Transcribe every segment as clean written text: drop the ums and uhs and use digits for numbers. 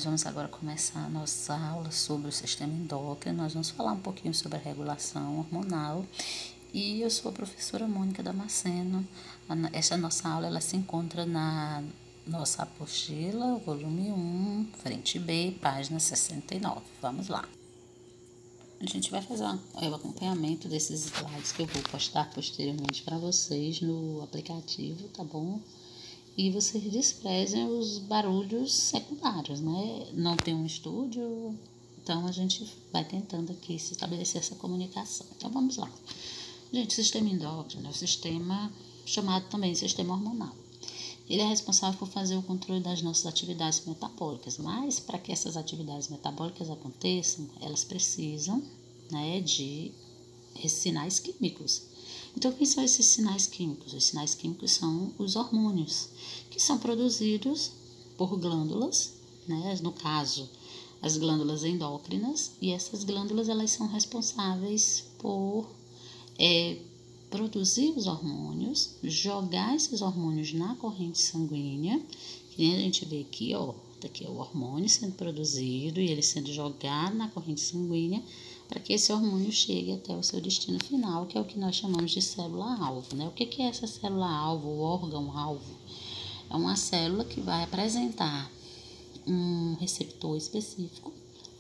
vamos agora começar a nossa aula sobre o sistema endócrino. Nós vamos falar um pouquinho sobre a regulação hormonal. E eu sou a professora Mônica Damasceno. Esta nossa aula ela se encontra na nossa apostila, volume 1, frente B, página 69. Vamos lá. A gente vai fazer o acompanhamento desses slides que eu vou postar posteriormente para vocês no aplicativo, tá bom? E vocês desprezem os barulhos secundários, né? Não tem um estúdio, então a gente vai tentando aqui se estabelecer essa comunicação. Então vamos lá. Gente, o sistema endócrino é um sistema chamado também sistema hormonal. Ele é responsável por fazer o controle das nossas atividades metabólicas, mas para que essas atividades metabólicas aconteçam, elas precisam, né, de sinais químicos. Então, quem são esses sinais químicos? Os sinais químicos são os hormônios, que são produzidos por glândulas, né, no caso, as glândulas endócrinas, e essas glândulas elas são responsáveis por produzir os hormônios, jogar esses hormônios na corrente sanguínea, que nem a gente vê aqui, ó, daqui é o hormônio sendo produzido e ele sendo jogado na corrente sanguínea para que esse hormônio chegue até o seu destino final, que é o que nós chamamos de célula-alvo, né? O que é essa célula-alvo, o órgão-alvo? É uma célula que vai apresentar um receptor específico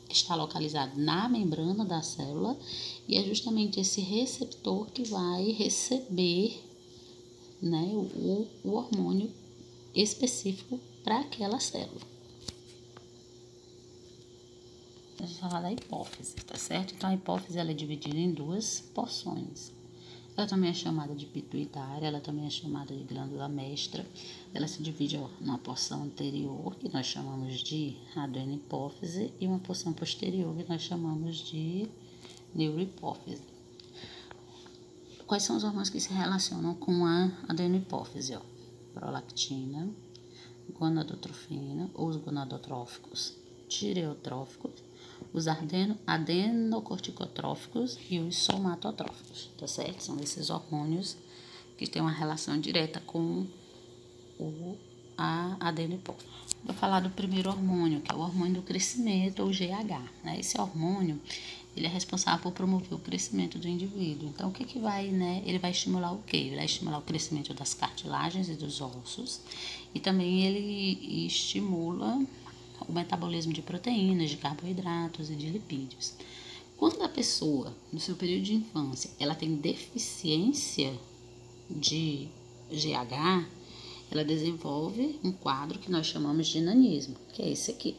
que está localizado na membrana da célula e é justamente esse receptor que vai receber, né, o hormônio específico para aquela célula. Vamos falar da hipófise, tá certo? Então, a hipófise ela é dividida em duas porções. Ela também é chamada de pituitária, ela também é chamada de glândula mestra. Ela se divide numa porção anterior, que nós chamamos de adenohipófise, e uma porção posterior, que nós chamamos de neurohipófise. Quais são os hormônios que se relacionam com a adenohipófise? Prolactina, gonadotrofina, ou os gonadotróficos, tireotróficos, os adenocorticotróficos e os somatotróficos, tá certo? São esses hormônios que têm uma relação direta com a adenohipófise. Vou falar do primeiro hormônio, que é o hormônio do crescimento, ou GH, né? Esse hormônio, ele é responsável por promover o crescimento do indivíduo. Então, o que vai, né? Ele vai estimular o quê? Ele vai estimular o crescimento das cartilagens e dos ossos e também ele estimula o metabolismo de proteínas, de carboidratos e de lipídios. Quando a pessoa, no seu período de infância, ela tem deficiência de GH, ela desenvolve um quadro que nós chamamos de nanismo, que é esse aqui.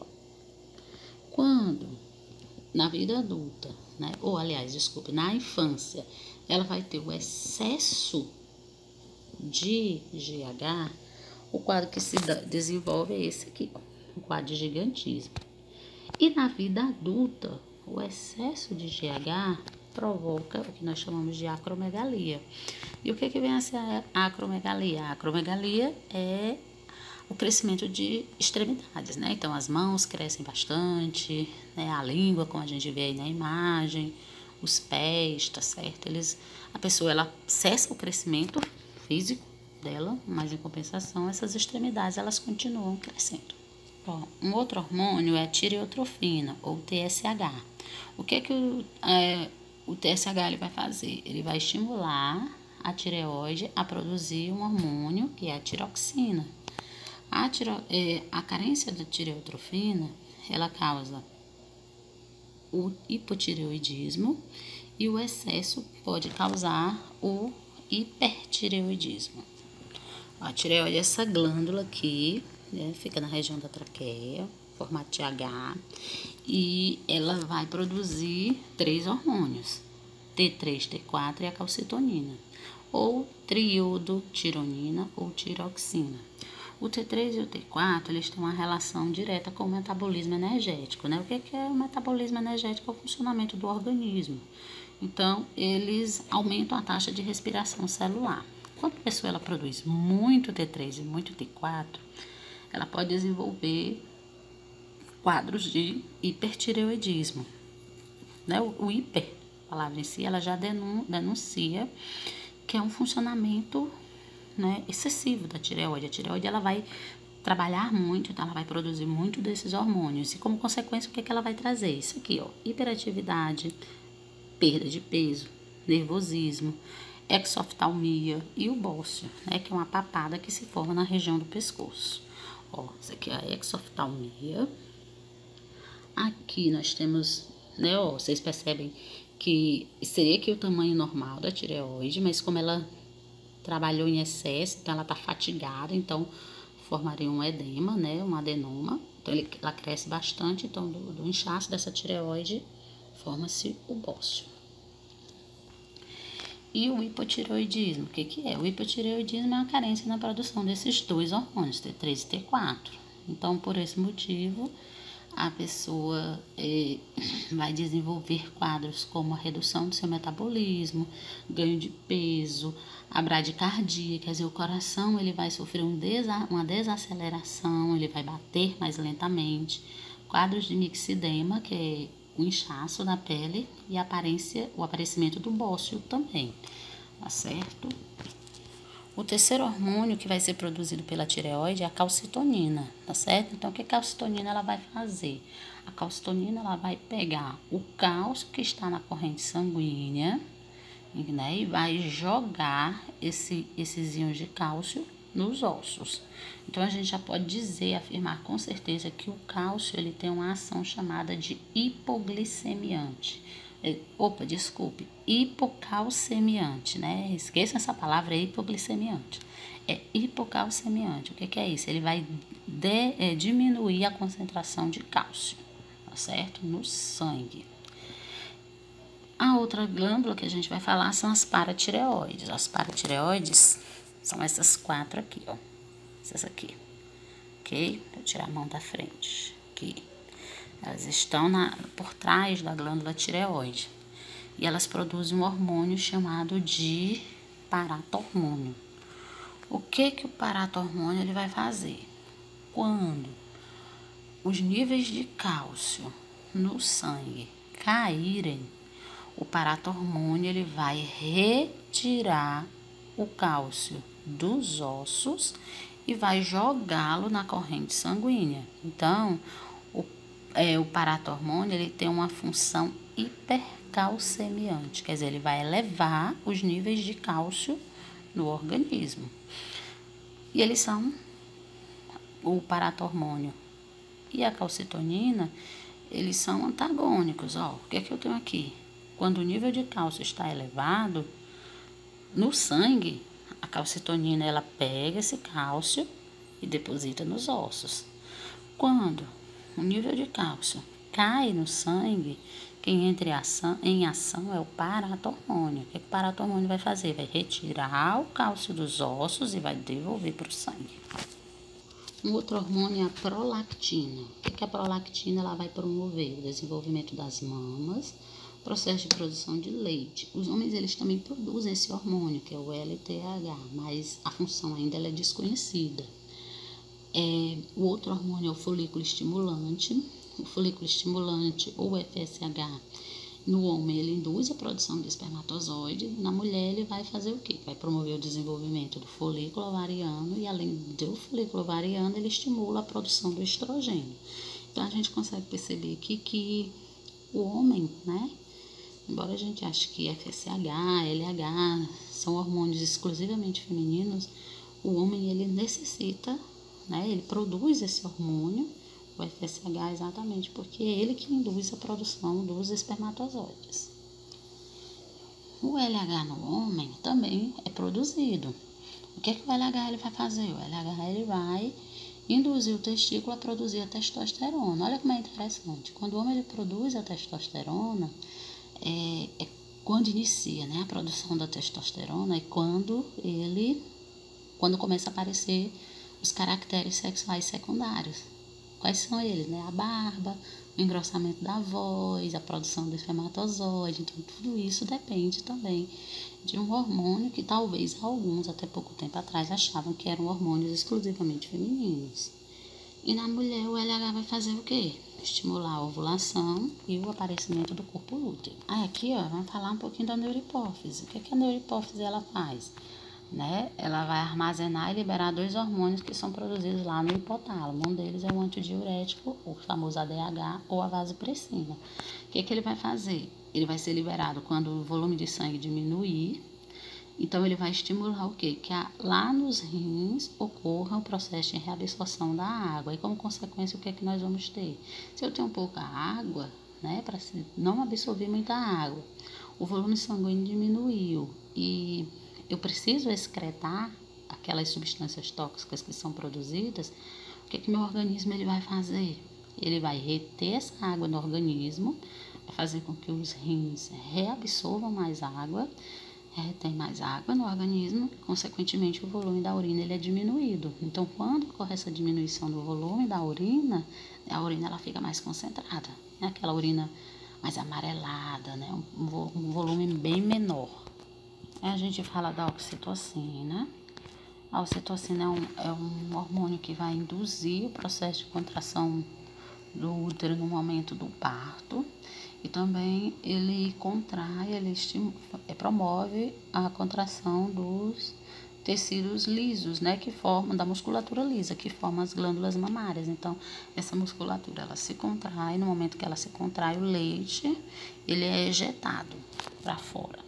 Quando, na vida adulta, né, na infância, ela vai ter o excesso de GH, o quadro que se desenvolve é esse aqui, um quadro de gigantismo. E na vida adulta, o excesso de GH provoca o que nós chamamos de acromegalia. E o que vem a ser a acromegalia? A acromegalia é o crescimento de extremidades, né? Então, as mãos crescem bastante, né? A língua, como a gente vê aí na imagem, os pés, tá certo? A pessoa, ela cessa o crescimento físico dela, mas em compensação, essas extremidades, elas continuam crescendo. Um outro hormônio é a tireotrofina, ou TSH. O que o TSH ele vai fazer? Ele vai estimular a tireoide a produzir um hormônio, que é a tiroxina. A carência da tireotrofina, ela causa o hipotireoidismo e o excesso pode causar o hipertireoidismo. A tireoide é essa glândula aqui, né, fica na região da traqueia, formato TH, e ela vai produzir 3 hormônios, T3, T4 e a calcitonina, ou triodotironina ou tiroxina. O T3 e o T4, eles têm uma relação direta com o metabolismo energético, né? O que é o metabolismo energético? É o funcionamento do organismo. Então, eles aumentam a taxa de respiração celular. Quando a pessoa ela produz muito T3 e muito T4, ela pode desenvolver quadros de hipertireoidismo, né? O hiper, a palavra em si, ela já denuncia que é um funcionamento, né, excessivo da tireoide. A tireoide ela vai trabalhar muito, então ela vai produzir muito desses hormônios. E como consequência, o que ela vai trazer? Isso aqui, ó, hiperatividade, perda de peso, nervosismo, exoftalmia e o bócio, né, que é uma papada que se forma na região do pescoço. Ó, isso aqui é a exoftalmia. Aqui nós temos, né, ó, vocês percebem que seria aqui o tamanho normal da tireoide, mas como ela trabalhou em excesso, então ela tá fatigada, então formaria um edema, né, um adenoma. Então ela cresce bastante, então do inchaço dessa tireoide forma-se o bócio. E o hipotireoidismo, o que é? O hipotireoidismo é uma carência na produção desses dois hormônios, T3 e T4. Então, por esse motivo, a pessoa vai desenvolver quadros como a redução do seu metabolismo, ganho de peso, a bradicardia, quer dizer, o coração ele vai sofrer uma desaceleração, ele vai bater mais lentamente, quadros de mixedema, que é o inchaço da pele, e o aparecimento do bócio também, tá certo? O terceiro hormônio que vai ser produzido pela tireoide é a calcitonina, tá certo? Então, o que a calcitonina ela vai fazer? A calcitonina ela vai pegar o cálcio que está na corrente sanguínea, né, e vai jogar esses íons de cálcio nos ossos. Então, a gente já pode dizer, afirmar com certeza que o cálcio ele tem uma ação chamada de hipoglicemiante. Hipocalcemiante, né? Esqueça essa palavra, hipoglicemiante. É hipocalcemiante. O que é isso? Ele vai diminuir a concentração de cálcio, tá certo? No sangue. A outra glândula que a gente vai falar são as paratireoides. As paratireoides são essas quatro aqui, ó. Essas aqui, ok? Vou tirar a mão da frente, aqui. Elas estão por trás da glândula tireoide. E elas produzem um hormônio chamado de paratormônio. O que o paratormônio ele vai fazer? Quando os níveis de cálcio no sangue caírem, o paratormônio ele vai retirar o cálcio dos ossos e vai jogá-lo na corrente sanguínea. Então, o paratormônio ele tem uma função hipercalcemiante, quer dizer, ele vai elevar os níveis de cálcio no organismo. E eles são, o paratormônio e a calcitonina, eles são antagônicos. Ó, o que eu tenho aqui? Quando o nível de cálcio está elevado no sangue, a calcitonina ela pega esse cálcio e deposita nos ossos. Quando o nível de cálcio cai no sangue, quem entra em ação é o paratormônio. O que o paratormônio vai fazer? Vai retirar o cálcio dos ossos e vai devolver para o sangue. Um outro hormônio é a prolactina. O que a prolactina ela vai promover? O desenvolvimento das mamas, processo de produção de leite. Os homens eles também produzem esse hormônio, que é o LTH, mas a função ainda ela é desconhecida. O outro hormônio é o folículo estimulante. O folículo estimulante, ou FSH, no homem ele induz a produção de espermatozoide, na mulher ele vai fazer o quê? Vai promover o desenvolvimento do folículo ovariano e além do folículo ovariano ele estimula a produção do estrogênio. Então a gente consegue perceber aqui que o homem, né, embora a gente ache que FSH, LH são hormônios exclusivamente femininos, o homem ele necessita, né, ele produz esse hormônio, o FSH, exatamente porque é ele que induz a produção dos espermatozoides. O LH no homem também é produzido. O que o LH ele vai fazer? O LH ele vai induzir o testículo a produzir a testosterona. Olha como é interessante. Quando o homem ele produz a testosterona, é quando inicia, né, a produção da testosterona, é quando começa a aparecer os caracteres sexuais secundários. Quais são eles, né? A barba, o engrossamento da voz, a produção do espermatozoide. Então, tudo isso depende também de um hormônio que talvez alguns, até pouco tempo atrás, achavam que eram hormônios exclusivamente femininos. E na mulher, o LH vai fazer o quê? Estimular a ovulação e o aparecimento do corpo lúteo. Aí aqui, ó, vamos falar um pouquinho da neurohipófise. O que a neurohipófise ela faz? né? Ela vai armazenar e liberar 2 hormônios que são produzidos lá no hipotálamo. Um deles é o antidiurético, o famoso ADH ou a vasopressina. O que ele vai fazer? Ele vai ser liberado quando o volume de sangue diminuir. Então, ele vai estimular o quê? Que lá nos rins ocorra o processo de reabsorção da água. E, como consequência, o que é que nós vamos ter? Se eu tenho pouca água, né, para não absorver muita água, o volume sanguíneo diminuiu e eu preciso excretar aquelas substâncias tóxicas que são produzidas, o que é que meu organismo ele vai fazer? Ele vai reter essa água no organismo, vai fazer com que os rins reabsorvam mais água, tem mais água no organismo, consequentemente o volume da urina ele é diminuído. Então, quando ocorre essa diminuição do volume da urina, a urina ela fica mais concentrada, né? Aquela urina mais amarelada, né? Um volume bem menor. Aí a gente fala da oxitocina. A oxitocina é um hormônio que vai induzir o processo de contração do útero no momento do parto. E também ele contrai, promove a contração dos tecidos lisos, né, que formam, da musculatura lisa, que forma as glândulas mamárias. Então, essa musculatura, ela se contrai, no momento que ela se contrai, o leite, ele é ejetado para fora.